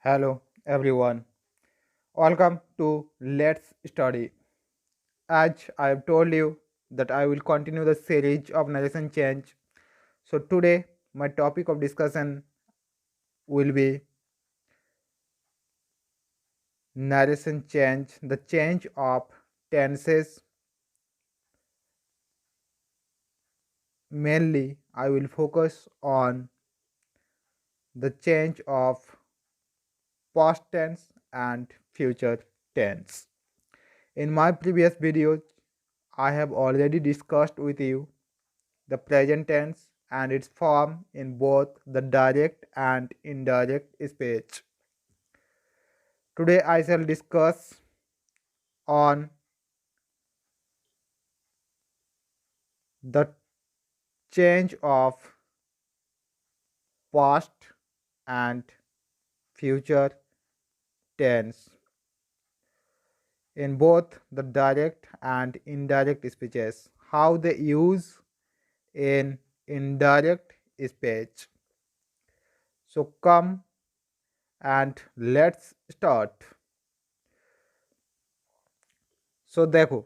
Hello everyone. Welcome to Let's Study. As I have told you that I will continue the series of narration change. So today my topic of discussion will be narration change, the change of tenses. Mainly I will focus on the change of past tense and future tense. In my previous videos I have already discussed with you the present tense and its form in both the direct and indirect speech. Today I shall discuss on the change of past and future tense in both the direct and indirect speeches, how they use in indirect speech. So come and let's start. So देखो,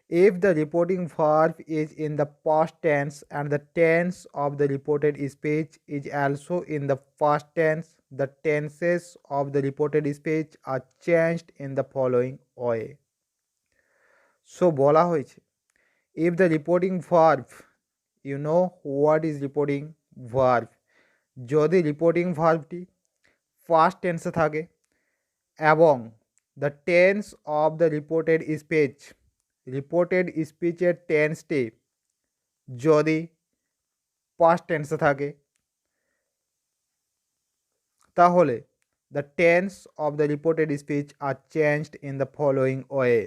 if the reporting verb is in the past tense and the tense of the reported speech is also in the past tense, the tenses of the reported speech are changed in the following way. So বলা হয়েছে, if the reporting verb, you know what is reporting verb, যদি reporting ভার্বটি past tense থাকে এবং the tense of the reported স্পিচের টেন্সটি যদি past tense থাকে তাহলে the tense of the reported speech are changed in the following way.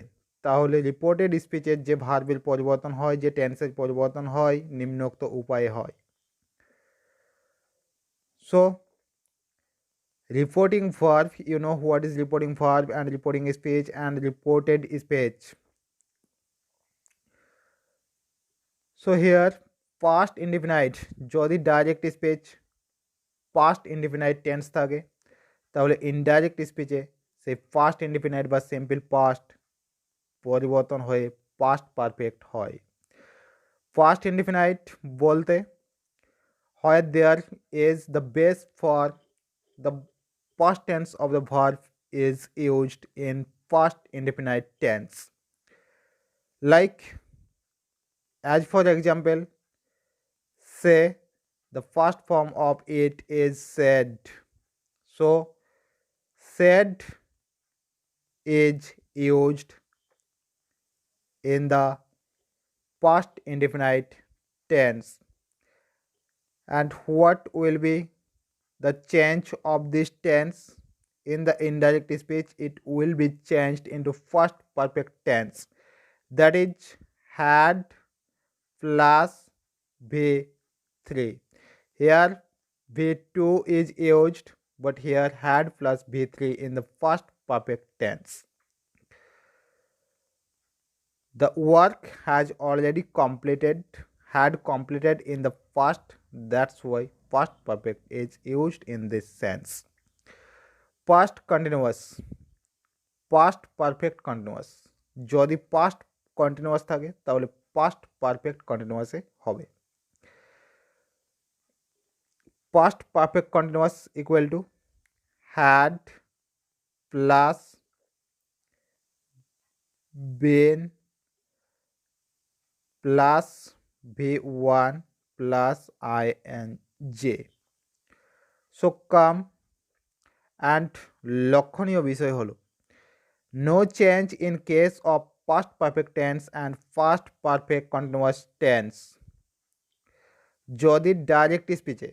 তাহলে reported স্পিচের যে ভার্বের পরিবর্তন হয়, যে টেন্সের পরিবর্তন হয়, নিম্নোক্ত উপায়ে হয়। So reporting verb, you know what is reporting verb and reporting speech and reported speech. So here past indefinite যদি direct speech past indefinite tense থাকে তাহলে ইনডাইরেক্ট স্পিচে সেই past indefinite বা সিম্পল past পরিবর্তন হয়ে past perfect হয়। past indefinite বলতে where there is the base for the past tense of the verb is used in past indefinite tense. Like, as for example, say the first form of it is said. So said is used in the past indefinite tense. And what will be the change of this tense in the indirect speech? It will be changed into first perfect tense, that is had plus v3. Here v2 is used, but here had plus v3 in the first perfect tense. The work has already had completed in the past, that's why past perfect is used in this sense. Past continuous, past perfect continuous, যদি past continuous থাকে তাহলে past perfect continuous এ হবে। past perfect continuous equal to had plus been plus v1 plus ing. So come and লক্ষণীয় বিষয় হলো no change in case of past perfect tense and past perfect continuous tense. যদি direct স্পিচে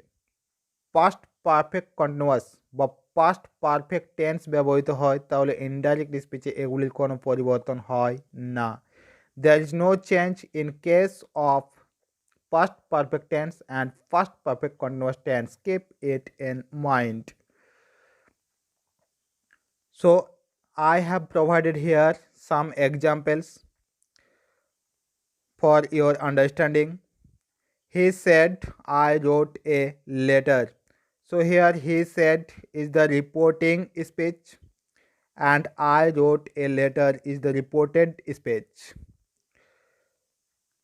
past perfect continuous বা past perfect tense ব্যবহৃত হয় তাহলে indirect স্পিচে এগুলির কোনো পরিবর্তন হয় না। There is no change in case of past perfect tense and past perfect continuous tense. Keep it in mind. So I have provided here some examples for your understanding. He said I wrote a letter. So here he said is the reporting speech and I wrote a letter is the reported speech.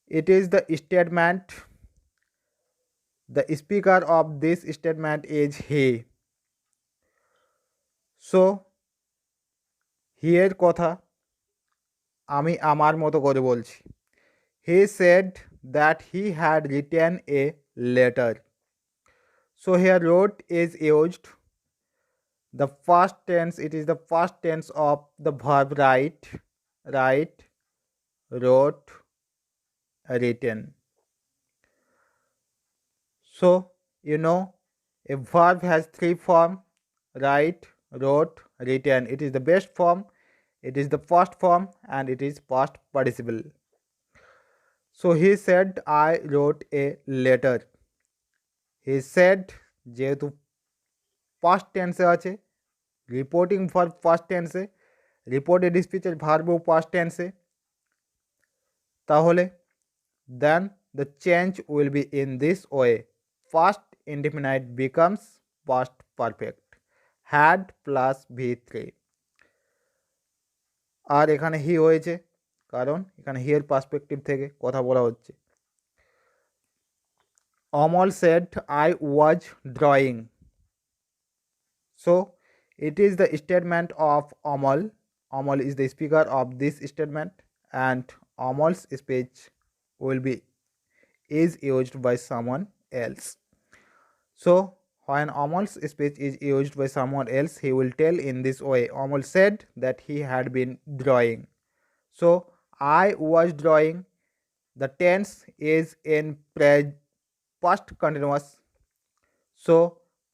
It is the statement. The speaker of this statement is he. So here কথা আমি আমার মতো করে বলছি. He said that he had written a letter. So here wrote is used. The first tense, it is the first tense of the verb write, wrote, written. So you know a verb has three forms: write, wrote, written. It is the best form, it is the first form, and it is past participle. So he said I wrote a letter. He said যেহেতু past tense আছে, reporting verb past tense, reported speech এর verb past tense, তাহলে then the change will be in this way. Past indefinite becomes past perfect. Had plus V3. আর এখানে হি হয়েছে কারণ এখানে হিয়ের perspective থেকে কথা বলা হচ্ছে. Amal said I was drawing. So it is the statement of Amal. Amal is the speaker of this statement and Amal's speech will be is used by someone else. So when Amal's speech is used by someone else, he will tell in this way. Amal said that he had been drawing. So I was drawing. The tense is in past continuous. So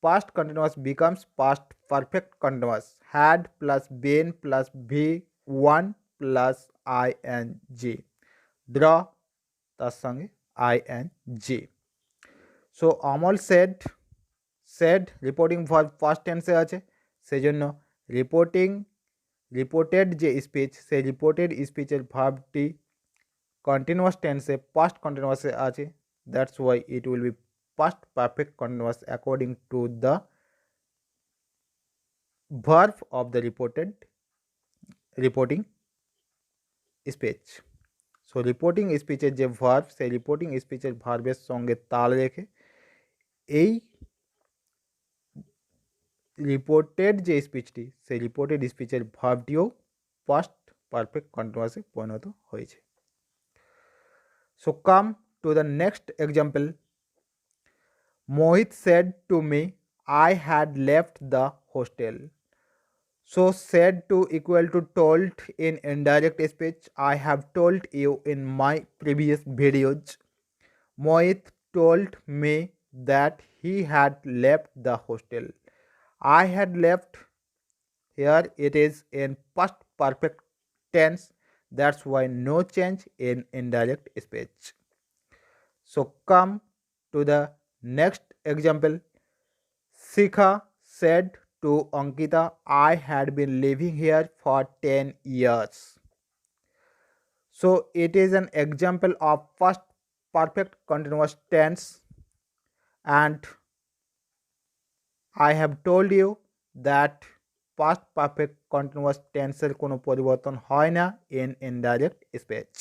past continuous becomes past perfect continuous. Had plus been plus V1 plus ing. Draw তার সঙ্গে ing. So Amal said reporting verb first টেন্সে আছে, সেজন্য reported যে speech সেই reported স্পিচের ভার্বটি continuous টেন্সে পাস্ট কন্টিনিউয়াসে আছে. That's why it will be past perfect continuous according to the verb of the reporting speech. So reporting স্পিচের যে ভার্ব সেই রিপোর্টিং স্পিচের ভার্বের সঙ্গে তাল রেখে এই রিপোর্টেড যে স্পিচটি সেই রিপোর্টেড স্পিচের ভার্বটিও পাস্ট পারফেক্ট কন্টিনিউয়াসে পরিণত হয়েছে. So come to the next example. Mohit said to me I had left the hostel. So said to equal to told in indirect speech. I have told you in my previous videos. Mohit told me that he had left the hostel. I had left. Here it is in past perfect tense. That's why no change in indirect speech. So come to the next example. Sikha said to Ankita, I had been living here for 10 years. So it is an example of past perfect continuous tense and I have told you that past perfect continuous tense এর কোনো পরিবর্তন হয় না in indirect speech.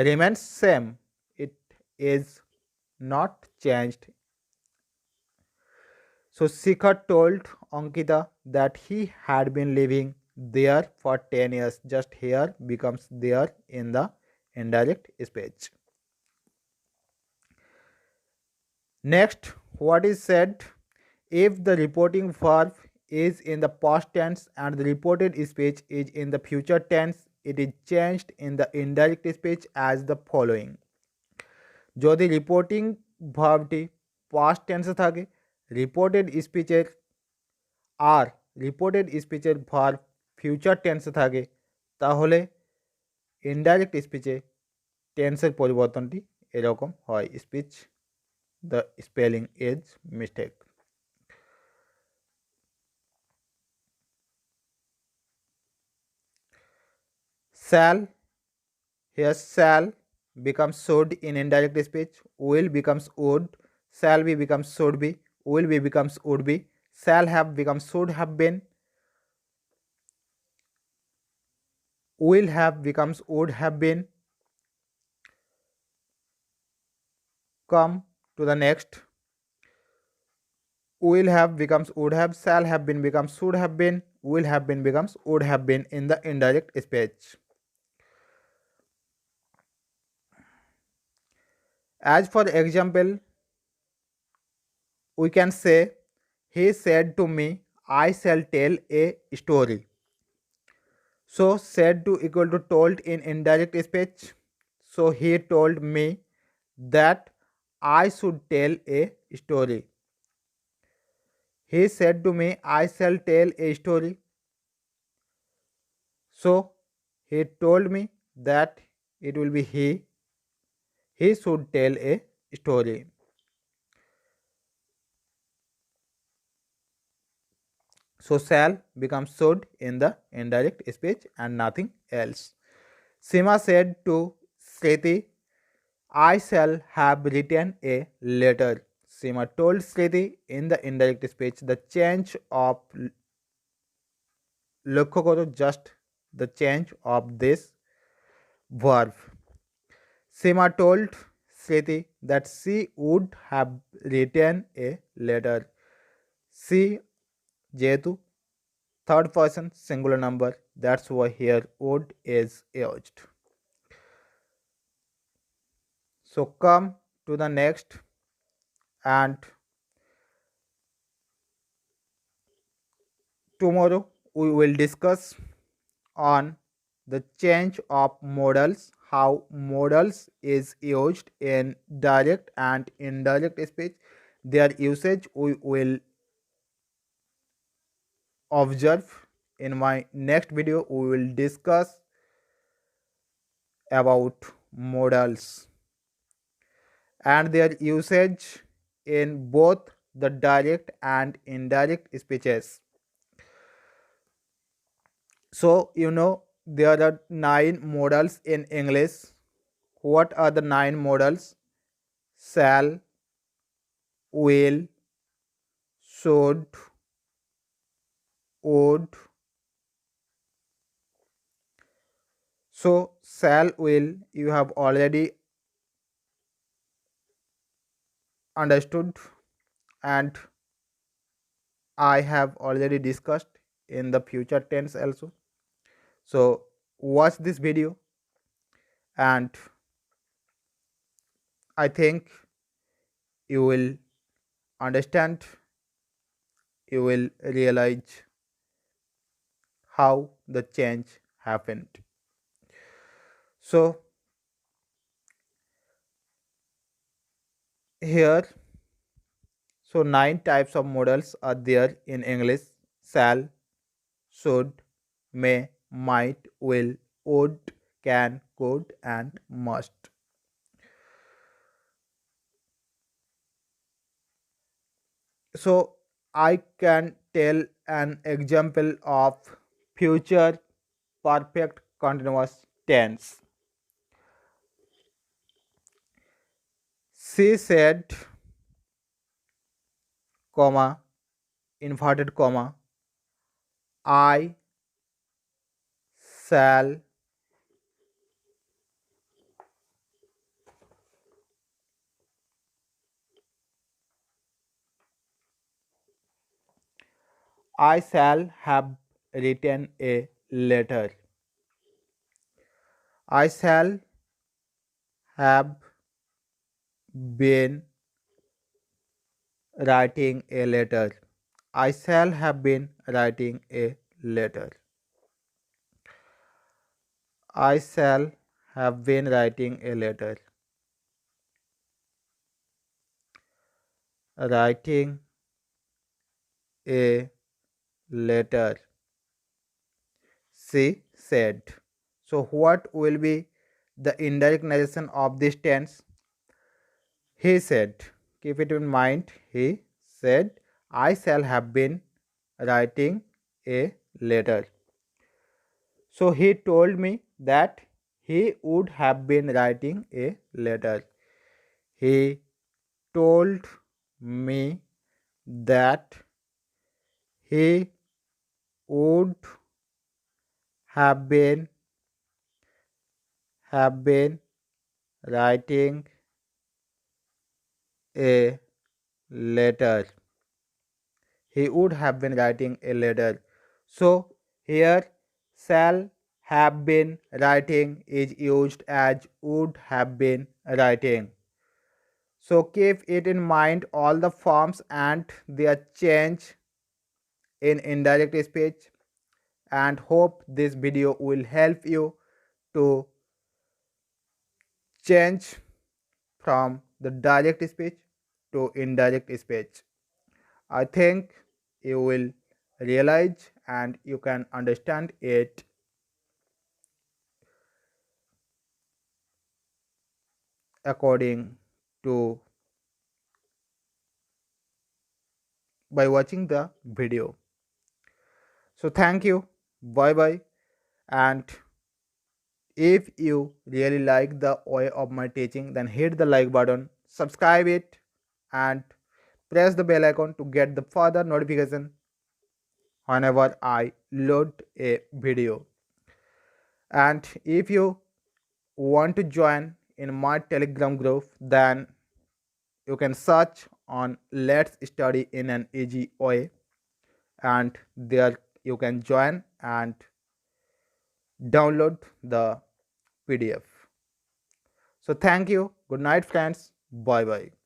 Remains same. It is not changed. So Sikha told Ankita that he had been living there for 10 years. Just here becomes there in the indirect speech. Next, what is said? If the reporting verb is in the past tense and the reported speech is in the future tense, it is changed in the indirect speech as the following. যদি reporting ভার্বটি past টেন্সে থাকে, reported স্পিচের verb future টেন্সে থাকে, তাহলে indirect স্পিচে টেন্সের পরিবর্তনটি এরকম হয়. Speech the spelling is mistake. Shall, here shall becomes should in indirect speech, will becomes would, shall be becomes should be, will be becomes would be, shall have becomes should have been, will have becomes would have been. Come to the next. Will have becomes would have, shall have been becomes should have been, will have been becomes would have been in the indirect speech. As for example, we can say, he said to me, I shall tell a story. So said to equal to told in indirect speech. So he told me that I should tell a story. He said to me, I shall tell a story. So he told me that it will be he should tell a story. So shall becomes should in the indirect speech and nothing else. Sima said to Sriti, I shall have written a letter. Sima told Sriti in the indirect speech. The change of লক্ষ্য করো just the change of this verb. Sima told Sriti that she would have written a letter. She যেহেতু third person singular number, that's why here would is used. So come to the next, and tomorrow we will discuss on the change of modals, how modals is used in direct and indirect speech, their usage we will observe. In my next video we will discuss about modals and their usage in both the direct and indirect speeches. So there are 9 modals in English. What are the 9 modals? Shall, will, should, would. So shall, will you have already understood, and I have already discussed in the future tense also. So watch this video and I think you will understand, you will realize how the change happened. So here, so 9 types of modals are there in English: shall, should, may, might, will, would, can, could, and must. So I can tell an example of future perfect continuous tense. She said, comma, inverted comma, I shall have written a letter. I shall have been writing a letter. I shall have been writing a letter. I shall have been writing a letter. Writing a letter, she said. So what will be the indirect narration of this tense? He said. Keep it in mind. He said, I shall have been writing a letter. So he told me that he would have been writing a letter. He told me that he would have been writing a letter. He would have been writing a letter. So here shall have been writing is used as would have been writing. So keep it in mind all the forms and their change in indirect speech, and hope this video will help you to change from the direct speech to indirect speech. I think you will realize and you can understand it according to by watching the video. So thank you, bye bye, and if you really like the way of my teaching, then hit the like button, subscribe it, and press the bell icon to get the further notification whenever I load a video. And if you want to join in my Telegram group, then you can search on Let's Study in an Easy Way, and there you can join and download the PDF. So thank you. Good night, friends. Bye bye.